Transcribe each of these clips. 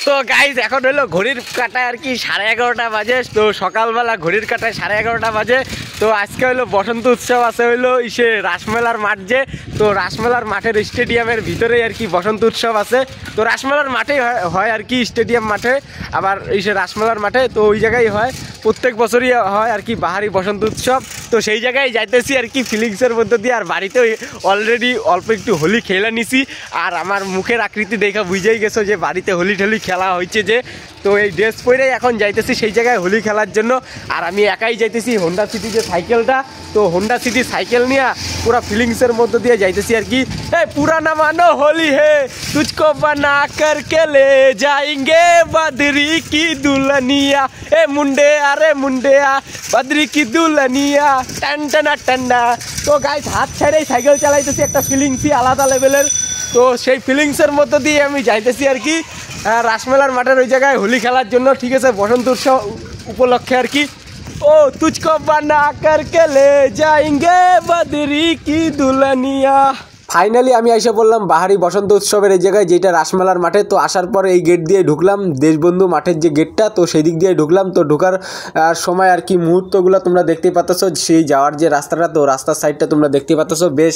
তো গাইজ এখন হলো ঘড়ির কাঁটায় আর কি 11:30 বাজে। তো সকালবেলা ঘড়ির কাঁটায় 11:30 বাজে। তো আজকে হলো বসন্ত উৎসব আছে হলো রাসমেলার মাঠ যে। তো রাসমেলার মাঠের স্টেডিয়ামের ভিতরেই আর কি বসন্ত উৎসব আছে। তো রাসমেলার মাঠেই হয় আর কি, স্টেডিয়াম মাঠে আবার রাসমেলার মাঠে। তো ওই জায়গায় হয়, প্রত্যেক বছরই হয় আর কি বাহারি বসন্ত উৎসব। তো সেই জায়গায় যাইতেছি আর কি ফিলিংসের মধ্যে দিয়ে। আর বাড়িতে অলরেডি অল্প একটু হোলি খেলে নিছি। আর আমার মুখের আকৃতি দেখা বুঝেই গেছো যে বাড়িতে হোলি ঠলি খেলা হয়েছে যে। তো এই ড্রেস পরেই এখন যাইতেছি সেই জায়গায় হোলি খেলার জন্য। আর আমি একাই যাইতেছি হোন্ডা সিটি যে সাইকেলটা, তো হোন্ডা সিটি সাইকেল নিয়ে পুরা ফিলিংসের মধ্যে দিয়ে যাইতেছি আর কি। পুরানা মানো হোলি হে তুঝকো বানা করকে লে যাएंगे बद्री की दुल्हनिया, मुंडे अरे मुंडे बद्री की दुल्हनिया टन टना टन्ना। তো গাইস হাত ছেড়েই সাইকেল চালাইতেছি, একটা ফিলিংসই আলাদা লেভেলের। তো সেই ফিলিংসের মধ্যে দিয়ে আমি যাইতেছি আর কি রাসমেলার মাঠের ওই জায়গায় হোলি খেলার জন্য, ঠিক আছে, বসন্ত উৎসব উপলক্ষে আর কি। ও তুঝকো বানা করকে লে যাएंगे बद्री की दुल्हनिया। ফাইনালি আমি এসে বললাম বাহারি বসন্ত উৎসবের এই জায়গায়, যেটা রাসমেলার মাঠে। তো আসার পরে এই গেট দিয়ে ঢুকলাম, দেশবন্ধু মাঠের যে গেটটা, তো সেই দিক দিয়ে ঢুকলাম। তো ঢোকার সময় আর কি মুহূর্তগুলো তোমরা দেখতে পাচ্ছ, সেই যাওয়ার যে রাস্তাটা, তো রাস্তার সাইডটা তোমরা দেখতে পাচ্ছ বেশ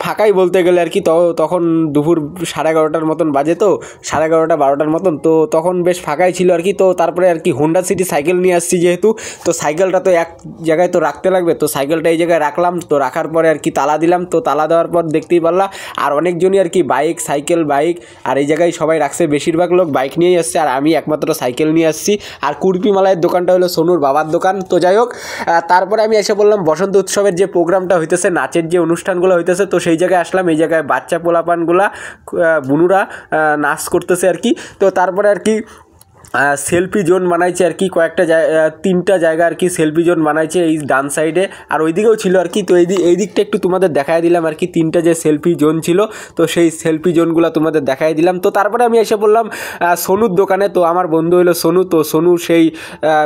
ফাঁকাই বলতে গেলে আর কি। তখন দুপুর 11:30 মতন বাজে, তো 11:30 12টার মতন। তো তখন বেশ ফাঁকাই ছিল আর কি। তো তারপরে আর কি হোন্ডা সিটি সাইকেল নিয়ে আসছি যেহেতু, তো সাইকেলটা তো এক জায়গায় তো রাখতে লাগবে। তো সাইকেলটা এই জায়গায় রাখলাম। তো রাখার পরে আর কি তালা দিলাম। তো তালা দেওয়ার পর দেখতেই পারলা আর অনেকজনই আর কি বাইক সাইকেল বাইক, আর এই জায়গায় সবাই রাখছে, বেশিরভাগ লোক বাইক নিয়েই আসছে, আর আমি একমাত্র সাইকেল নিয়ে আসছি। আর কুরপি মালাইয়ের দোকানটা হলো সোনুর বাবার দোকান। তো যাই হোক, তারপরে আমি এসে বললাম বসন্ত উৎসবের যে প্রোগ্রামটা হইতেছে, নাচের যে অনুষ্ঠানগুলো হইতেছে, তো সেই জায়গায় আসলাম। এই জায়গায় বাচ্চা পোলাপানগুলা বুনুরা নাচ করতেছে আর কি। তো তারপরে আর কি সেলফি জোন বানাইছে আর কি, কয়েকটা 3টা জায়গা আর কি সেলফি জোন বানাইছে এই ডান সাইডে, আর ওইদিকেও ছিল আর কি। তো এই দিকটা একটু তোমাদের দেখাই দিলাম আর কি, 3টা যে সেলফি জোন ছিল, তো সেই সেলফি জোনগুলো তোমাদের দেখাই দিলাম। তো তারপরে আমি এসে বললাম সোনুর দোকানে। তো আমার বন্ধু হলো সোনু। তো সোনু সেই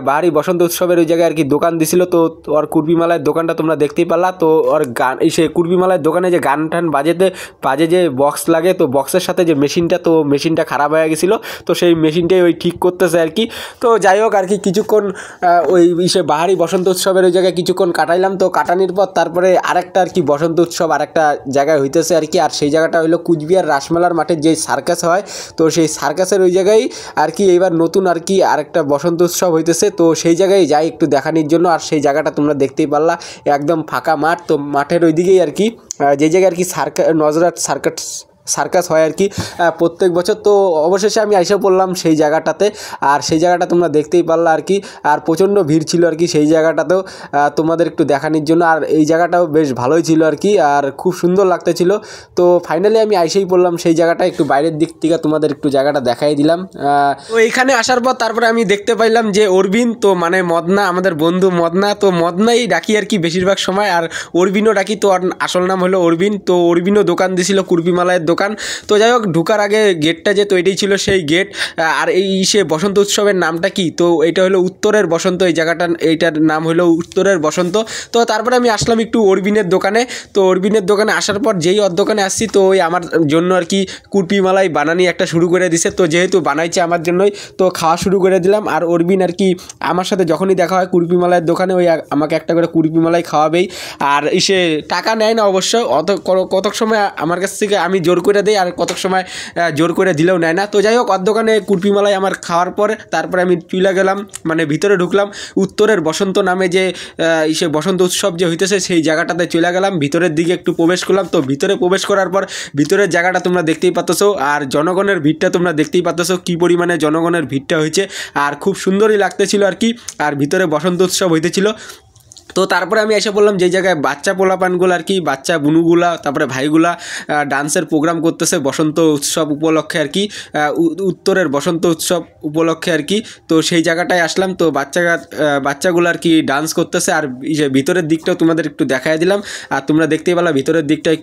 বাহারি বসন্ত উৎসবের ওই জায়গায় আর কি দোকান দিছিল। তো ওর কুরবিমালার দোকানটা তোমরা দেখতেই পারলা। তো ওর গান সেই কুরবিমালার দোকানে যে গান টান বাজে যে বক্স লাগে, তো বক্সের সাথে যে মেশিনটা, তো মেশিনটা খারাপ হয়ে গেছিলো। তো সেই মেশিনটাই ওই ঠিক করতেছে আর কি। তো যাই হোক আর কি কিছুক্ষণ ওই বাহারি বসন্ত উৎসবের ওই জায়গায় কিছুক্ষণ কাটাইলাম। তো কাটানোর পর তারপরে আরেকটা আর কি বসন্ত উৎসব আরেকটা জায়গায় হইতেছে আর কি। আর সেই জায়গাটা হলো কুচবিহার রাসমেলার মাঠের যে সার্কাস হয়, তো সেই সার্কাসের ওই জায়গায় আর কি এইবার নতুন আর কি আরেকটা বসন্ত উৎসব হইতেছে। তো সেই জায়গায় যাই একটু দেখানোর জন্য। আর সেই জায়গাটা তোমরা দেখতেই পারলা, একদম ফাঁকা মাঠ। তো মাঠের ওই দিকেই আর কি যে জায়গায় আর কি নজরাট সার্কাস হয় আর কি প্রত্যেক বছর। তো অবশেষে আমি এসে পড়লাম সেই জায়গাটাতে। আর সেই জায়গাটা তোমরা দেখতেই পারলা আর কি। আর প্রচণ্ড ভিড় ছিল আর কি সেই জায়গাটাতেও, তোমাদের একটু দেখানোর জন্য। আর এই জায়গাটাও বেশ ভালোই ছিল আর কি, আর খুব সুন্দর লাগতেছিল। তো ফাইনালি আমি এসেই পড়লাম সেই জায়গাটা, একটু বাইরের দিক থেকে তোমাদের একটু জায়গাটা দেখাই দিলাম। তো এইখানে আসার পর তারপরে আমি দেখতে পাইলাম যে অরবিন, তো মানে মদনা, আমাদের বন্ধু মদনা। তো মদনাই ডাকি আর কি বেশিরভাগ সময়, আর অরবিনও ডাকি। তো আসল নাম হলো অরবিন। তো অরবিনও দোকান দিয়েছিল কুরবিমালাইয়ের দোকান। তো যাই হোক, ঢুকার আগে গেটটা যে, তো এটাই ছিল সেই গেট। আর এই বসন্ত উৎসবের নামটা কি, তো এটা হলো উত্তরের বসন্ত। এই জায়গাটা, এইটার নাম হলো উত্তরের বসন্ত। তো তারপরে আমি আসলাম একটু অরবিনের দোকানে। তো অরবিনের দোকানে আসার পর যেই ওর দোকানে আসছি, তো ওই আমার জন্য আর কি কুরপি মালাই বানানি একটা শুরু করে দিছে। তো যেহেতু বানাইছে আমার জন্যই, তো খাওয়া শুরু করে দিলাম। আর অরবিন আর কি আমার সাথে যখনই দেখা হয় কুরপি মালাইয়ের দোকানে, ওই আমাকে একটা করে কুরপি মালাই খাওয়াবেই। আর টাকা নেয় না অবশ্য, কতক সময় আমার কাছ থেকে আমি জোর করে দেয়, আর কতক সময় জোর করে দিলেও নেয় না। তো যাই হোক, ওর দোকানে কুরপি মালাই আমার খাওয়ার পরে তারপরে আমি চলে গেলাম, মানে ভিতরে ঢুকলাম। উত্তরের বসন্ত নামে যে বসন্ত উৎসব যে হইতেছে সেই জায়গাটাতে চলে গেলাম, ভিতরের দিকে একটু প্রবেশ করলাম। তো ভিতরে প্রবেশ করার পর ভিতরের জায়গাটা তোমরা দেখতেই পাচ্ছ, আর জনগণের ভিড়টা তোমরা দেখতেই পাচ্ছ কী পরিমাণে জনগণের ভিড়টা হয়েছে। আর খুব সুন্দরই লাগতেছিল আর কি। আর ভিতরে বসন্ত উৎসব হইতেছিল। তো তারপরে আমি এসে বললাম যে জায়গায় বাচ্চা পোলাপানগুলো আর কি, বাচ্চা বুনুগুলা, তারপরে ভাইগুলা ডান্সের প্রোগ্রাম করতেছে বসন্ত উৎসব উপলক্ষে আর কি, উত্তরের বসন্ত উৎসব উপলক্ষে আর কি। তো সেই জায়গাটায় আসলাম। তো বাচ্চাগুলো আর কি ডান্স করতেছে। আর ভিতরের দিকটাও তোমাদের একটু দেখাই দিলাম। আর তোমরা দেখতেই পেলা ভিতরের দিকটায়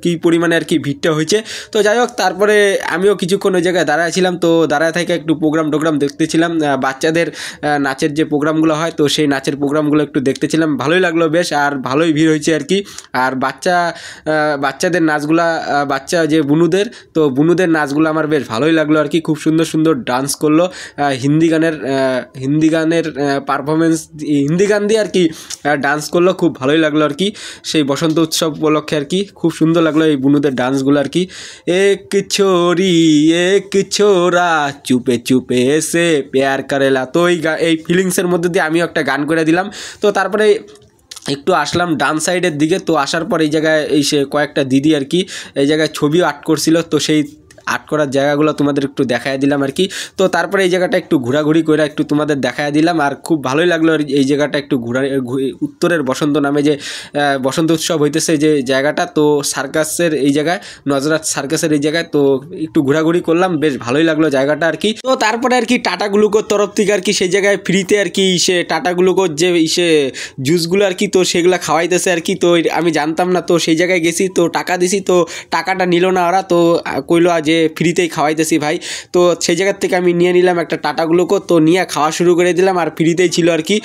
কী পরিমাণে আর কি ভিড়টা হয়েছে। তো যাই হোক, তারপরে আমিও কিছুক্ষণ ওই জায়গায় দাঁড়াইছিলাম। তো দাঁড়ায় থেকে একটু প্রোগ্রাম দেখতেছিলাম, বাচ্চাদের নাচের যে প্রোগ্রামগুলো হয়, তো সেই নাচের প্রোগ্রামগুলো একটু দেখতেছিলাম। দেখছিলাম, ভালোই লাগলো বেশ, আর ভালোই ভিড় হয়েছে আর কি। আর বাচ্চাদের নাচগুলা, বাচ্চা যে বুনুদের নাচগুলো আমার বেশ ভালোই লাগলো আর কি। খুব সুন্দর সুন্দর ডান্স করলো, হিন্দি গানের পারফরমেন্স, হিন্দি গান দিয়ে আর কি ডান্স করলো, খুব ভালোই লাগলো আর কি। সেই বসন্ত উৎসব উপলক্ষে আর কি খুব সুন্দর লাগলো এই বুনুদের ডান্সগুলো আর কি। এক ছোরি এক ছোরা চুপে চুপে এসে প্যার করেলা, তো এই ফিলিংসের মধ্যে দিয়ে আমিও একটা গান করে দিলাম। তো তারপরে একটু আসলাম ডান সাইডের দিকে। তো আসার পর এই জায়গায় সে কয়েকটা দিদি আর কি এই জায়গায় ছবিও আর্ট করছিল, তো সেই আর্ট করার জায়গাগুলো তোমাদের একটু দেখায় দিলাম আর কি। তো তারপরে এই জায়গাটা একটু ঘোরাঘুরি করে একটু তোমাদের দেখায় দিলাম, আর খুব ভালোই লাগলো এই জায়গাটা একটু উত্তরের বসন্ত নামে যে বসন্ত উৎসব হইতেছে যে জায়গাটা, তো সার্কাসের এই জায়গায়, নজরাত সার্কাসের এই জায়গায়, তো একটু ঘোরাঘুরি করলাম, বেশ ভালোই লাগলো জায়গাটা আর কি। তো তারপরে আর কি টাটা গ্লুকোর তরফ থেকে আর কি সেই জায়গায় ফ্রিতে আর কি টাটা গ্লুকোর যে জুসগুলো আর কি, তো সেগুলো খাওয়াইতেছে আর কি। তো আমি জানতাম না, তো সেই জায়গায় গেছি, তো টাকা দিছি, তো টাকাটা নিল না ওরা, তো কইলো যে ফ্রিতেই খাওয়াইতেছি ভাই। তো সেই জায়গার থেকে আমি নিয়ে নিলাম একটা টাটা গ্লুকো, তো নিয়ে খাওয়া শুরু করে দিলাম, আর ফ্রিতেই ছিল আর কি।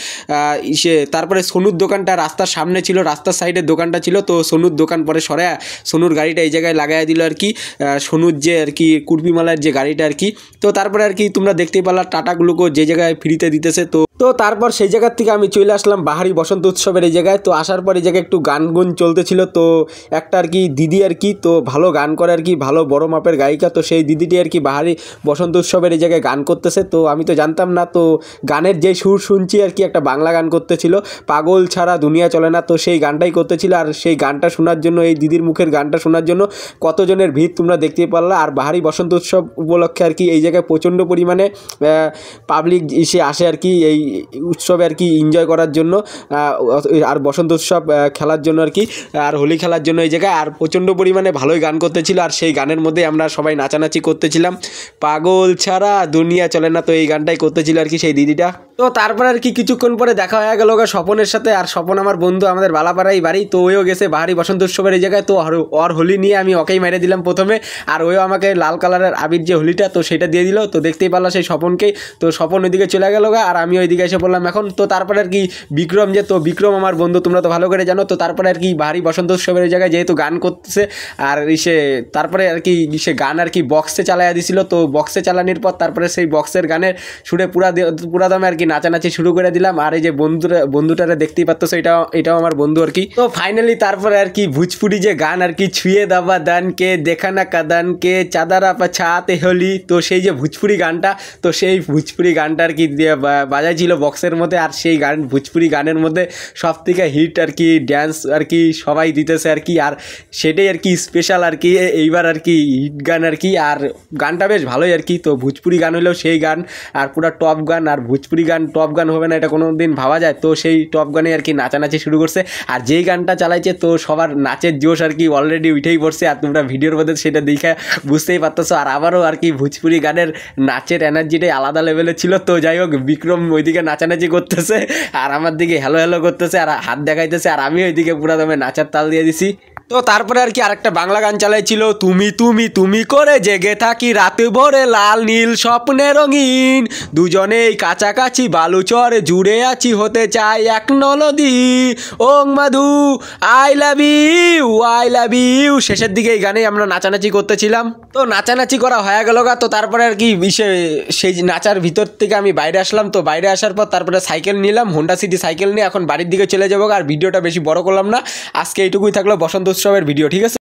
তারপরে সোনুর দোকানটা রাস্তার সামনে ছিল, রাস্তার সাইডের দোকানটা ছিল, তো সোনুর দোকান পরে সরে সোনুর গাড়িটা এই জায়গায় লাগাই দিল আর কি, সোনুর যে আর কি কুর্পিমালার যে গাড়িটা আর কি। তো তারপরে আর কি তোমরা দেখতেই পারলা টাটা গ্লুকো যে জায়গায় ফ্রিতে দিতেছে। তো তারপর সেই জায়গার থেকে আমি চলে আসলাম বাহারি বসন্ত উৎসবের এই জায়গায়। তো আসার পর এই জায়গায় একটু গান গুন চলতেছিল, তো একটা আর কি দিদি আর কি, তো ভালো গান করে আর কি, ভালো বড় মাপের গায়িকা। তো সেই দিদিটি আর কি বাহারি বসন্ত উৎসবের এই জায়গায় গান করতেছে, তো আমি তো জানতাম না। তো গানের যে সুর শুনছি আর কি, একটা বাংলা গান করতেছিল, পাগল ছাড়া দুনিয়া চলে না, তো সেই গানটাই করতেছিল। আর সেই গানটা শোনার জন্য, এই দিদির মুখের গানটা শোনার জন্য কতজনের ভিড় তোমরা দেখতেই পারলা। আর বাহারি বসন্ত উৎসব উপলক্ষে আর কি এই জায়গায় প্রচণ্ড পরিমাণে পাবলিক এসে আসে আর কি এই উৎসবে আর কি এনজয় করার জন্য, আর বসন্ত উৎসব খেলার জন্য আর কি, আর হোলি খেলার জন্য এই জায়গায়। আর প্রচণ্ড পরিমাণে ভালোই গান করতেছিল, আর সেই গানের মধ্যে আমরা সবাই নাচানাচি করতেছিলাম, পাগল ছাড়া দুনিয়া চলে না, তো এই গানটাই করতেছিল আর কি সেই দিদিটা। তো তারপর আর কি কিছুক্ষণ পরে দেখা হয়ে গেল স্বপনের সাথে। আর স্বপন আমার বন্ধু, আমাদের বালাপাড়াই বাড়ি, তো ওইও গেছে বাহারি বসন্ত উৎসবের এই জায়গায়। তো ওর হোলি নিয়ে আমি ওকেই মেরে দিলাম প্রথমে, আর ওইও আমাকে লাল কালারের আবির যে হোলিটা, তো সেটা দিয়ে দিল। তো দেখতেই পারলাম সেই স্বপনকেই, তো স্বপন ওইদিকে চলে গেল আর আমি ওইদিকে এসে পড়লাম এখন। তো তারপরে আর কি বিক্রম তো বিক্রম আমার বন্ধু, তোমরা তো ভালো করে জানো। তো তারপরে আর কি বাহারি বসন্ত উৎসবের জায়গায় যেহেতু গান করতেছে, আর তারপরে আর কি গান আর কি বক্সে চালাইয়া দিছিল। তো বক্সে চালানোর পর তারপরে সেই বক্সের গানের সুরে পুরা দামে আর কি নাচানাচি শুরু করে দিলাম। আর এই যে বন্ধুটারে দেখতেই পাচ্ছ, এটাও আমার বন্ধু আর কি। তো ফাইনালি তারপরে আর কি ভোজপুরি যে গান আর কি, ছুঁয়ে দাবা দানকে দেখানা কাদানকে চাদারা ছাতে হোলি, তো সেই যে ভোজপুরি গানটা, তো সেই ভোজপুরি গানটা আর কি বাজাইছিল বক্সের মধ্যে। আর সেই গান ভোজপুরি গানের মধ্যে সব থেকে হিট আর কি ড্যান্স আর কি সবাই দিতেছে আর কি, আর সেটাই আর কি স্পেশাল আর কি এইবার আর কি হিট গান আর কি। আর গানটা বেশ ভালোই আর কি। তো ভোজপুরি গান হলেও সেই গান, আর পুরো টপ গান। আর ভোজপুরি গান টপ গান হবে না এটা কোনো দিন ভাবা যায়? তো সেই টপ গানে আর কি নাচানাচি শুরু করছে, আর যেই গানটা চালাইছে তো সবার নাচের জোশ আর কি অলরেডি উঠেই পড়ছে। আর তোমরা ভিডিওর মধ্যে সেটা দেখে বুঝতেই পারতেছো। আর আবারও আর কি ভোজপুরি গানের নাচের এনার্জিটাই আলাদা লেভেলের ছিল। তো যাই হোক, বিক্রম ওইদিকে নাচানাচি করতেছে, আর আমার দিকে হ্যালো হ্যালো করতেছে, আর হাত দেখাইতেছে, আর আমি ওইদিকে পুরো দমে নাচার তাল দিয়ে দিছি। তো তারপরে আর কি আরেকটা বাংলা গান চালাইছিল, তুমি তুমি তুমি করে জেগে থাকি রাতে ভরে লাল নীল স্বপ্নে রঙিন, দুজনেই কাছাকাছি বালুচরে জুড়ে আছি হতে চাই এক নদী, ওং মাধু আই লাভ ইউ। শেষের দিকে এই গানেই আমরা নাচানাচি করতেছিলাম। তো নাচানাচি করা হয়ে গেল গা। তো তারপরে আর কি সেই নাচার ভিতর থেকে আমি বাইরে আসলাম। তো বাইরে আসার পর তারপরে সাইকেল নিলাম, হোন্ডা সিটি সাইকেল নিয়ে এখন বাড়ির দিকে চলে যাবো। আর ভিডিওটা বেশি বড় করলাম না, আজকে এইটুকুই থাকলো বসন্ত উৎসবের ভিডিও, ঠিক আছে।